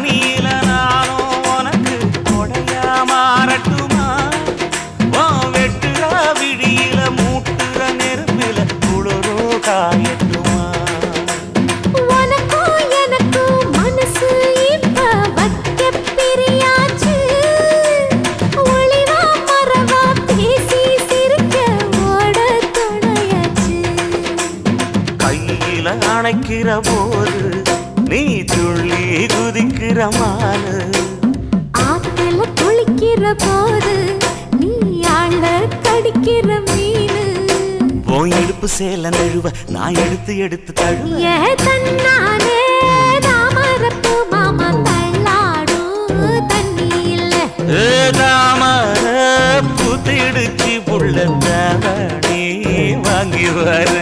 பனியில நானும் உனக்கு கொடையா மாறட்டுமா வெட்டுற விடியில மூட்டுற நெருப்பில குளிரோ காயட்டுமா உனக்கும் எனக்கும் மனசு இப்ப வைக்க பிரியாச்சு ஒளிவா மறவா பேசி சிரிக்க ஓட துணையாச்சு கையில அணைக்கிற போது நீ துள்ளி குதிக்கிற மானு ஆத்துல குளிக்கிற போது நீ ஆள கடிக்கிற மீனு போய் இடுப்பு சேல நழுவ நான் எடுத்து எடுத்து தழுவ ஏ தன்னானே தாமரப்பு மாமா தள்ளாடும் தண்ணி இல்ல தாமர புத்திடுச்சு புள்ள தாவணி வாங்கி வர